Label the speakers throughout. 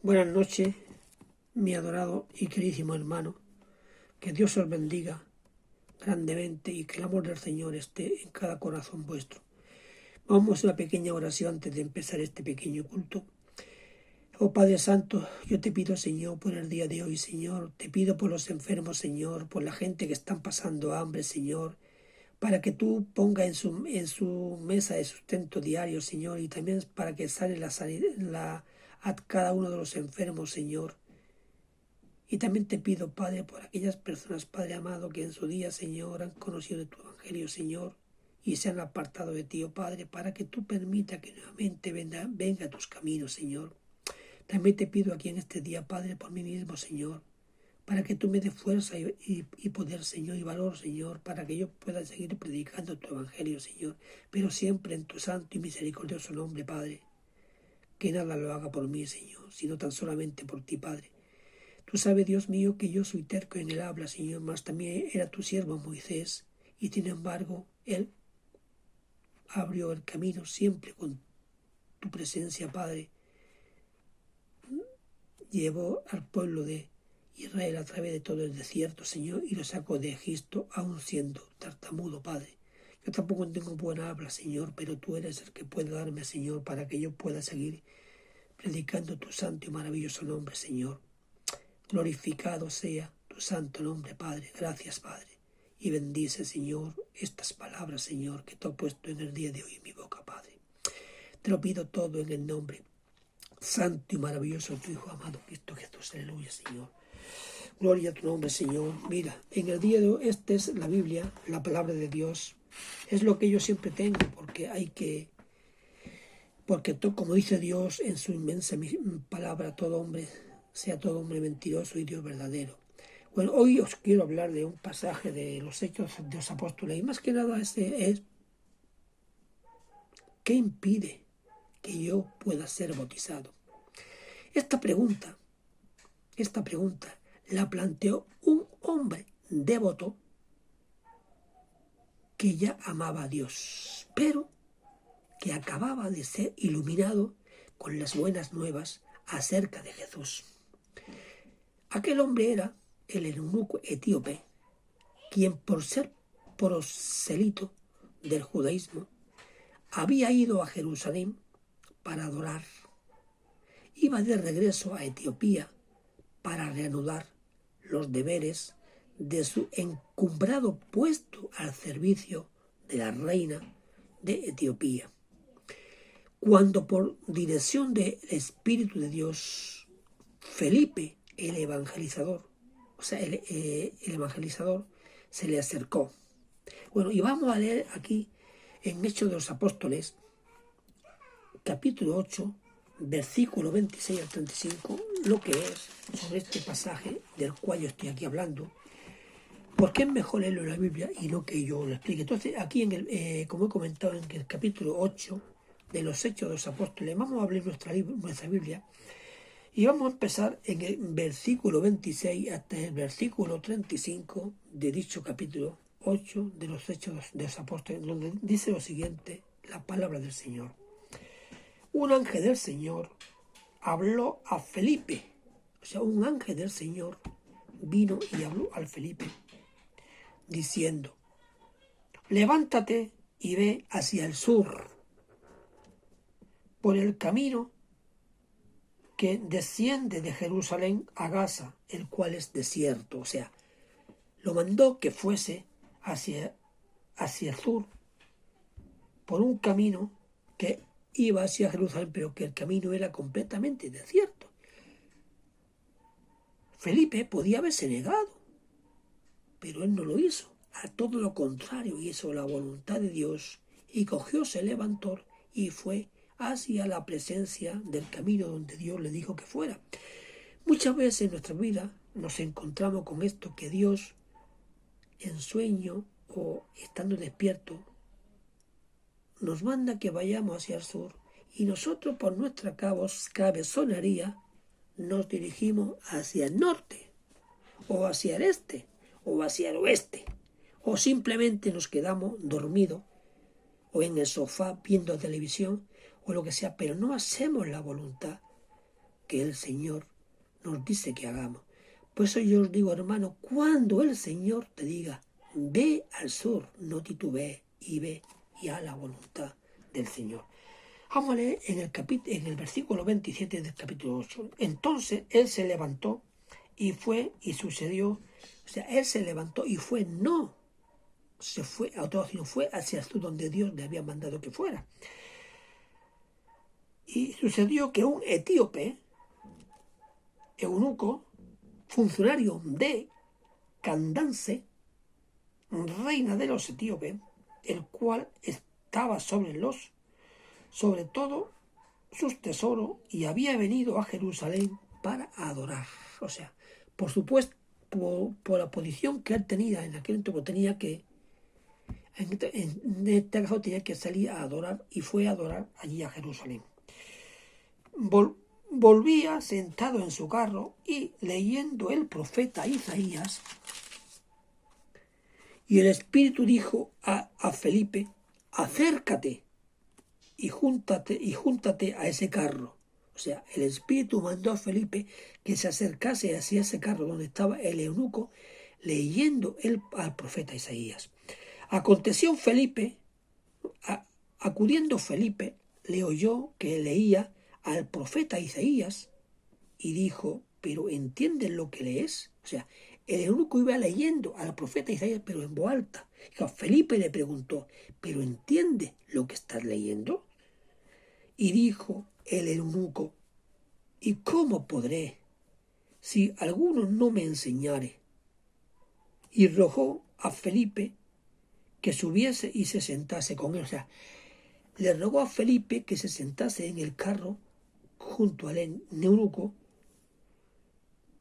Speaker 1: Buenas noches, mi adorado y queridísimo hermano. Que Dios os bendiga grandemente y que el amor del Señor esté en cada corazón vuestro. Vamos a una pequeña oración antes de empezar este pequeño culto. Oh Padre Santo, yo te pido, Señor, por el día de hoy, Señor. Te pido por los enfermos, Señor, por la gente que están pasando hambre, Señor, para que tú pongas en su mesa de sustento diario, Señor, y también para que sane a cada uno de los enfermos, Señor. Y también te pido, Padre, por aquellas personas, Padre amado, que en su día, Señor, han conocido de tu Evangelio, Señor, y se han apartado de ti, oh Padre, para que tú permitas que nuevamente venga a tus caminos, Señor. También te pido aquí en este día, Padre, por mí mismo, Señor, para que tú me des fuerza y poder, Señor, y valor, Señor, para que yo pueda seguir predicando tu Evangelio, Señor, pero siempre en tu santo y misericordioso nombre, Padre. Que nada lo haga por mí, Señor, sino tan solamente por ti, Padre. Tú sabes, Dios mío, que yo soy terco en el habla, Señor, mas también era tu siervo Moisés, y sin embargo, él abrió el camino siempre con tu presencia, Padre. Llevó al pueblo de Israel a través de todo el desierto, Señor, y lo sacó de Egipto, aun siendo tartamudo, Padre. Yo tampoco tengo buena habla, Señor, pero tú eres el que puede darme, Señor, para que yo pueda seguir predicando tu santo y maravilloso nombre, Señor. Glorificado sea tu santo nombre, Padre. Gracias, Padre. Y bendice, Señor, estas palabras, Señor, que tú has puesto en el día de hoy en mi boca, Padre. Te lo pido todo en el nombre santo y maravilloso de tu Hijo amado, Cristo Jesús. Aleluya, Señor. Gloria a tu nombre, Señor. Mira, en el día de hoy, esta es la Biblia, la palabra de Dios. Es lo que yo siempre tengo, porque como dice Dios en su inmensa palabra, sea todo hombre mentiroso y Dios verdadero. Bueno, hoy os quiero hablar de un pasaje de los Hechos de los Apóstoles, y más que nada es ¿qué impide que yo pueda ser bautizado? Esta pregunta la planteó un hombre devoto que ya amaba a Dios, pero que acababa de ser iluminado con las buenas nuevas acerca de Jesús. Aquel hombre era el eunuco etíope, quien por ser proselito del judaísmo había ido a Jerusalén para adorar. Iba de regreso a Etiopía para reanudar los deberes de su encumbrado puesto al servicio de la reina de Etiopía. Cuando por dirección del Espíritu de Dios, Felipe, el evangelizador, se le acercó. Bueno, y vamos a leer aquí en Hechos de los Apóstoles, capítulo 8, versículo 26 al 35, lo que es sobre este pasaje del cual yo estoy aquí hablando, porque es mejor leerlo en la Biblia y no que yo lo explique. Entonces, aquí, como he comentado, en el capítulo 8 de los Hechos de los Apóstoles, vamos a abrir nuestra Biblia y vamos a empezar en el versículo 26 hasta el versículo 35 de dicho capítulo 8 de los Hechos de los Apóstoles, donde dice lo siguiente, la palabra del Señor. Un ángel del Señor habló a Felipe, un ángel del Señor vino y habló al Felipe, diciendo, levántate y ve hacia el sur, por el camino que desciende de Jerusalén a Gaza, el cual es desierto. Lo mandó que fuese hacia el sur, por un camino que iba hacia Jerusalén, pero que el camino era completamente desierto. Felipe podía haberse negado, pero él no lo hizo. A todo lo contrario, hizo la voluntad de Dios y se levantó y fue hacia la presencia del camino donde Dios le dijo que fuera. Muchas veces en nuestra vida nos encontramos con esto, que Dios en sueño o estando despierto nos manda que vayamos hacia el sur y nosotros por nuestra cabezonería nos dirigimos hacia el norte o hacia el este o hacia el oeste, o simplemente nos quedamos dormidos o en el sofá viendo televisión o lo que sea, pero no hacemos la voluntad que el Señor nos dice que hagamos. Por eso yo os digo, hermano, cuando el Señor te diga, ve al sur, no titubees y ve y haz la voluntad del Señor. Vamos a leer en el versículo 27 del capítulo 8. Entonces él se levantó y fue y sucedió. O sea, él se levantó y fue, no se fue a otro, sino fue hacia el sur donde Dios le había mandado que fuera. Y sucedió que un etíope, eunuco, funcionario de Candace, reina de los etíopes, el cual estaba sobre todo sus tesoros, y había venido a Jerusalén para adorar. O sea, por supuesto, por la posición que él tenía en aquel tiempo, tenía que, en este caso tenía que salir a adorar, y fue a adorar allí a Jerusalén. Volvía sentado en su carro y leyendo el profeta Isaías, y el Espíritu dijo a Felipe, acércate y júntate a ese carro. O sea, el Espíritu mandó a Felipe que se acercase hacia ese carro donde estaba el eunuco leyendo al profeta Isaías. Aconteció acudiendo Felipe, le oyó que leía al profeta Isaías y dijo, ¿pero entiendes lo que lees? O sea, el eunuco iba leyendo al profeta Isaías, pero en voz alta. Felipe le preguntó, ¿pero entiendes lo que estás leyendo? Y dijo el eunuco, ¿y cómo podré si alguno no me enseñare? Y rogó a Felipe que subiese y se sentase con él. O sea, le rogó a Felipe que se sentase en el carro junto al eunuco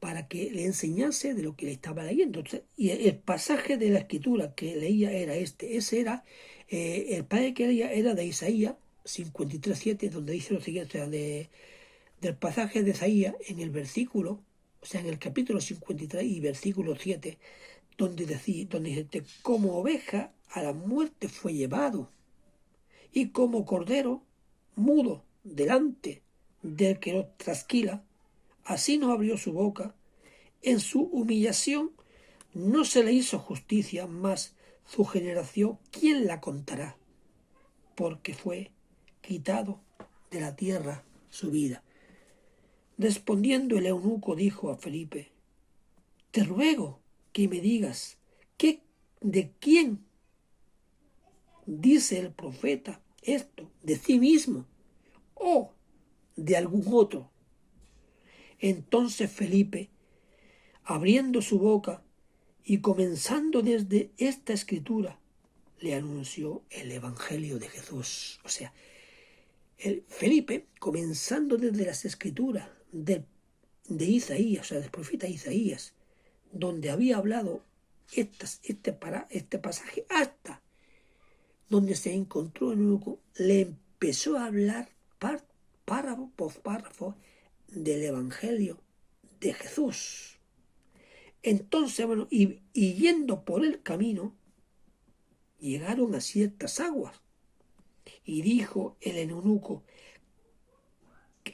Speaker 1: para que le enseñase de lo que le estaba leyendo. Y el pasaje de la escritura que leía era este. Ese era, el pasaje que leía era de Isaías 53:7, donde dice lo siguiente, o sea, del pasaje de Isaías en el versículo, o sea, en el capítulo 53 y versículo 7, donde dice, como oveja a la muerte fue llevado, y como cordero mudo delante del que lo trasquila, así no abrió su boca. En su humillación no se le hizo justicia, mas su generación, ¿quién la contará? Porque fue quitado de la tierra su vida. Respondiendo el eunuco dijo a Felipe, te ruego que me digas, ¿de quién dice el profeta esto? ¿De sí mismo o de algún otro? Entonces Felipe, abriendo su boca y comenzando desde esta escritura, le anunció el Evangelio de Jesús. O sea, Felipe, comenzando desde las escrituras de Isaías, o sea, del profeta Isaías, donde había hablado este pasaje, hasta donde se encontró en eunuco, le empezó a hablar párrafo por párrafo del Evangelio de Jesús. Entonces, bueno, y yendo por el camino, llegaron a ciertas aguas, y dijo el eunuco,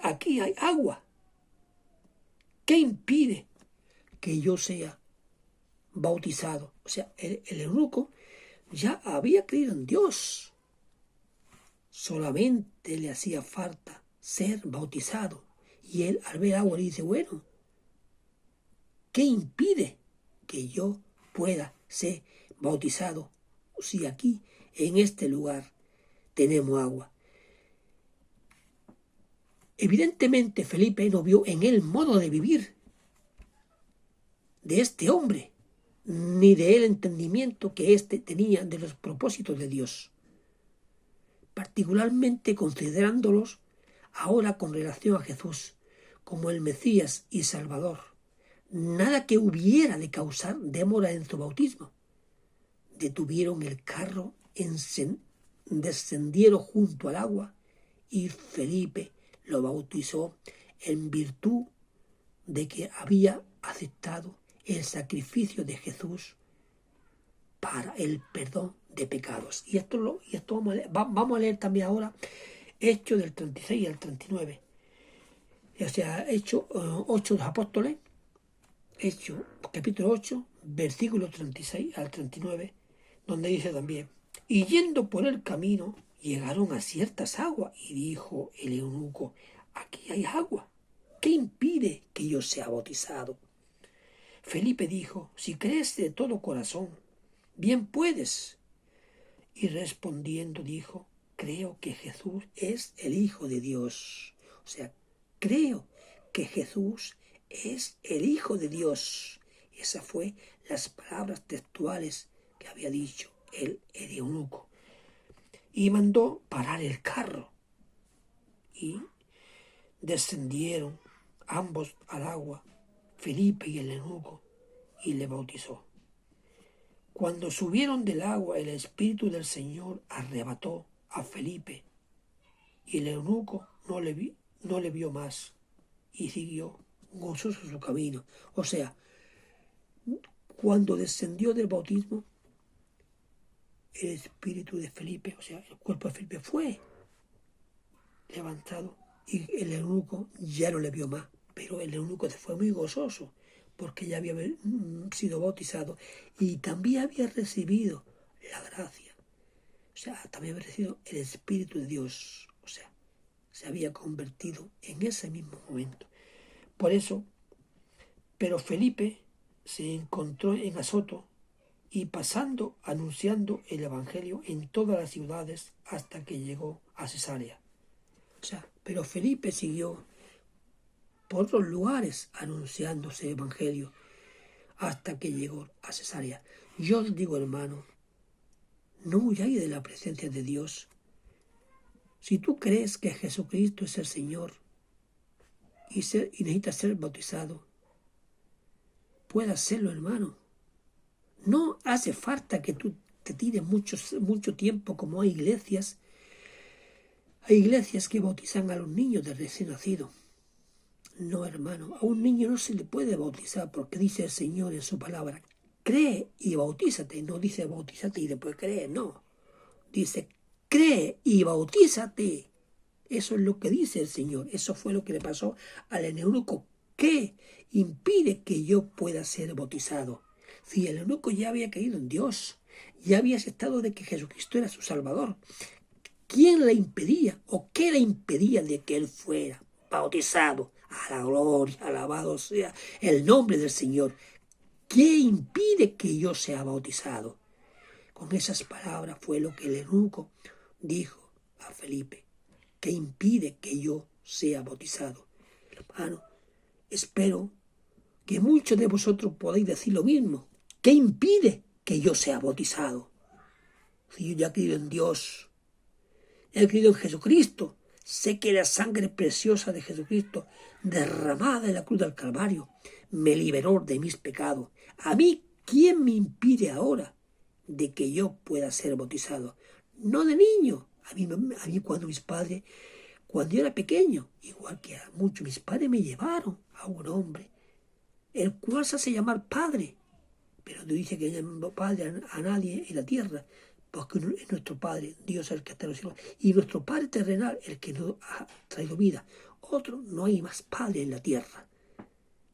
Speaker 1: aquí hay agua, ¿qué impide que yo sea bautizado? O sea, el eunuco ya había creído en Dios, solamente le hacía falta ser bautizado, y él al ver agua le dice, bueno, ¿qué impide que yo pueda ser bautizado si aquí en este lugar tenemos agua? Evidentemente Felipe no vio en él modo de vivir de este hombre, ni de él entendimiento que éste tenía de los propósitos de Dios, particularmente considerándolos ahora con relación a Jesús como el Mesías y Salvador. Nada que hubiera de causar demora en su bautismo. Detuvieron el carro, descendieron junto al agua, y Felipe lo bautizó en virtud de que había aceptado el sacrificio de Jesús para el perdón de pecados. Y esto vamos a leer también ahora Hechos del 36 al 39. O sea, Hechos 8 de los Apóstoles, Hechos capítulo 8, versículo 36 al 39, donde dice también, y yendo por el camino, llegaron a ciertas aguas, y dijo el eunuco, aquí hay agua, ¿qué impide que yo sea bautizado? Felipe dijo, si crees de todo corazón, bien puedes. Y respondiendo dijo, creo que Jesús es el Hijo de Dios. O sea, creo que Jesús es el Hijo de Dios. Esas fue las palabras textuales que había dicho el eunuco. Y mandó parar el carro. Y descendieron ambos al agua, Felipe y el eunuco, y le bautizó. Cuando subieron del agua, el Espíritu del Señor arrebató a Felipe, y el eunuco no le vio más, y siguió gozoso su camino. O sea, cuando descendió del bautismo, el espíritu de Felipe, o sea, el cuerpo de Felipe fue levantado, y el eunuco ya no le vio más, pero el eunuco fue muy gozoso, porque ya había sido bautizado y también había recibido la gracia. O sea, también había recibido el Espíritu de Dios. O sea, se había convertido en ese mismo momento. Por eso, pero Felipe se encontró en Azoto y pasando, anunciando el Evangelio en todas las ciudades hasta que llegó a Cesarea. O sea, pero Felipe siguió por otros lugares anunciando ese Evangelio hasta que llegó a Cesarea. Yo os digo, hermano, no huyáis de la presencia de Dios. Si tú crees que Jesucristo es el Señor y necesitas ser bautizado, puedes hacerlo, hermano. No hace falta que tú te tires mucho tiempo, como hay iglesias. Hay iglesias que bautizan a los niños de recién nacido. No, hermano, a un niño no se le puede bautizar porque dice el Señor en su palabra, cree y bautízate. No dice bautízate y después cree, no. Dice, cree y bautízate. Eso es lo que dice el Señor. Eso fue lo que le pasó al eunuco. ¿Qué impide que yo pueda ser bautizado? Si el eunuco ya había creído en Dios, ya había aceptado de que Jesucristo era su Salvador, ¿quién le impedía o qué le impedía de que él fuera bautizado? A la gloria, alabado sea el nombre del Señor. ¿Qué impide que yo sea bautizado? Con esas palabras fue lo que el eunuco dijo a Felipe. ¿Qué impide que yo sea bautizado? Hermano, espero que muchos de vosotros podáis decir lo mismo. ¿Qué impide que yo sea bautizado? Si yo ya he creído en Dios, he creído en Jesucristo, sé que la sangre preciosa de Jesucristo, derramada en la cruz del Calvario, me liberó de mis pecados. A mí, ¿quién me impide ahora de que yo pueda ser bautizado? No de niño. A mí cuando yo era pequeño, igual que a muchos, mis padres me llevaron a un hombre, el cual se hace llamar padre, pero no dice que llame padre a nadie en la tierra, porque es nuestro Padre, Dios el que está en los cielos, y nuestro Padre terrenal, el que nos ha traído vida. Otro, no hay más Padre en la tierra,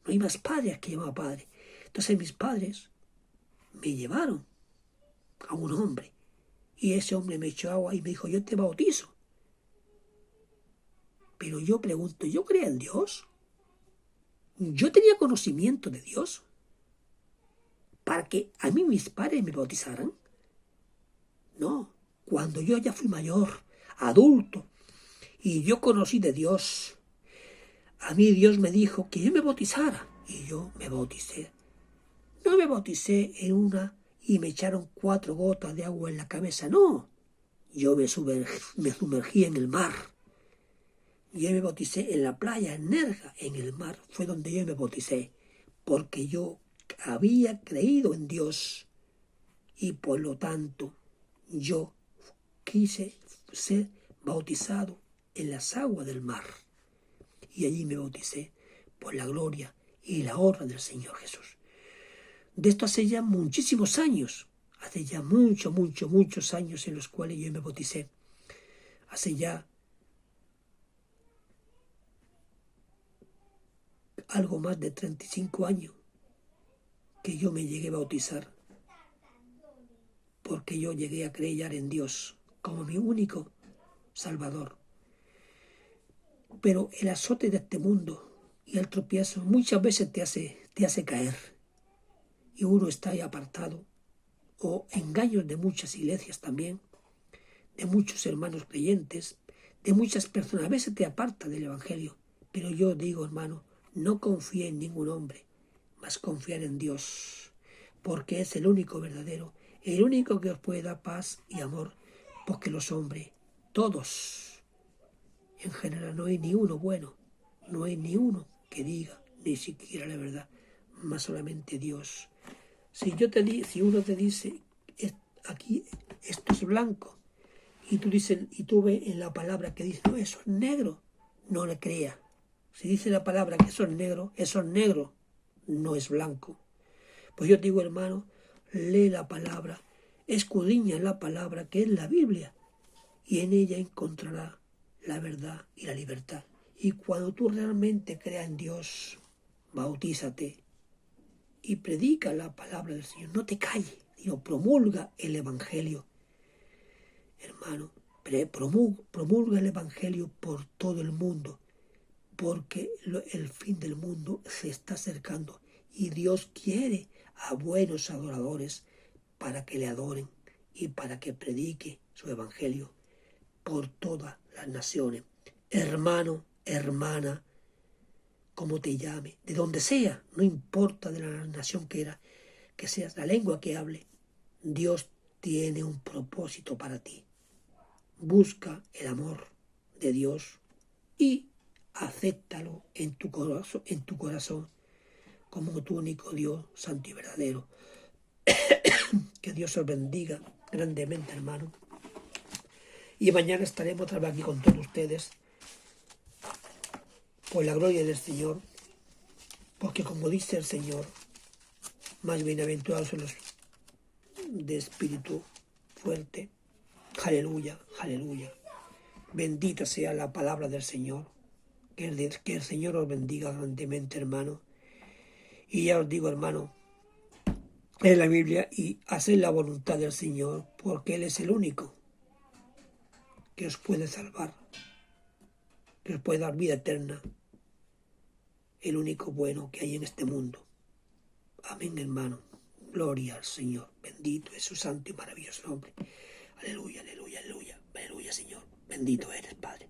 Speaker 1: no hay más Padre que llama Padre. Entonces mis padres me llevaron a un hombre, y ese hombre me echó agua y me dijo, yo te bautizo. Pero yo pregunto, ¿yo creo en Dios? ¿Yo tenía conocimiento de Dios para que a mí mis padres me bautizaran? No, cuando yo ya fui mayor, adulto, y yo conocí de Dios, a mí Dios me dijo que yo me bautizara, y yo me bauticé. No me bauticé en una y me echaron 4 gotas de agua en la cabeza, no. Yo me sumergí en el mar. Yo me bauticé en la playa, en Nerja, en el mar, fue donde yo me bauticé, porque yo había creído en Dios y por lo tanto yo quise ser bautizado en las aguas del mar. Y allí me bauticé por la gloria y la honra del Señor Jesús. De esto hace ya muchísimos años, hace ya muchos años en los cuales yo me bauticé. Hace ya algo más de 35 años que yo me llegué a bautizar, porque yo llegué a creer en Dios como mi único Salvador. Pero el azote de este mundo y el tropiezo muchas veces te hace caer, y uno está ahí apartado, o engaños de muchas iglesias también, de muchos hermanos creyentes, de muchas personas. A veces te aparta del Evangelio, pero yo digo, hermano, no confíe en ningún hombre, mas confiar en Dios, porque es el único verdadero, el único que os puede dar paz y amor, porque los hombres, todos, en general, no hay ni uno bueno, no hay ni uno que diga ni siquiera la verdad, más solamente Dios. Si uno te dice, aquí esto es blanco, y tú ves en la palabra que dice, no, eso es negro, no le crea. Si dice la palabra que eso es negro, no es blanco. Pues yo te digo, hermano, lee la palabra, escudriña la palabra que es la Biblia, y en ella encontrará la verdad y la libertad. Y cuando tú realmente creas en Dios, bautízate y predica la palabra del Señor. No te calles, sino promulga el Evangelio. Hermano, promulga el Evangelio por todo el mundo, porque el fin del mundo se está acercando y Dios quiere a buenos adoradores para que le adoren y para que predique su Evangelio por todas las naciones. Hermano, hermana, como te llame, de donde sea, no importa de la nación que seas, la lengua que hable, Dios tiene un propósito para ti. Busca el amor de Dios y acéptalo en tu corazón como tu único Dios santo y verdadero. Que Dios os bendiga grandemente, hermano. Y mañana estaremos otra vez aquí con todos ustedes por la gloria del Señor, porque como dice el Señor, más bienaventurados son los de espíritu fuerte. Aleluya, aleluya. Bendita sea la palabra del Señor. Que el Señor os bendiga grandemente, hermano. Y ya os digo, hermano, en la Biblia y haced la voluntad del Señor, porque Él es el único que os puede salvar, que os puede dar vida eterna, el único bueno que hay en este mundo. Amén, hermano. Gloria al Señor. Bendito es su santo y maravilloso nombre. Aleluya, aleluya, aleluya. Aleluya, Señor. Bendito eres, Padre.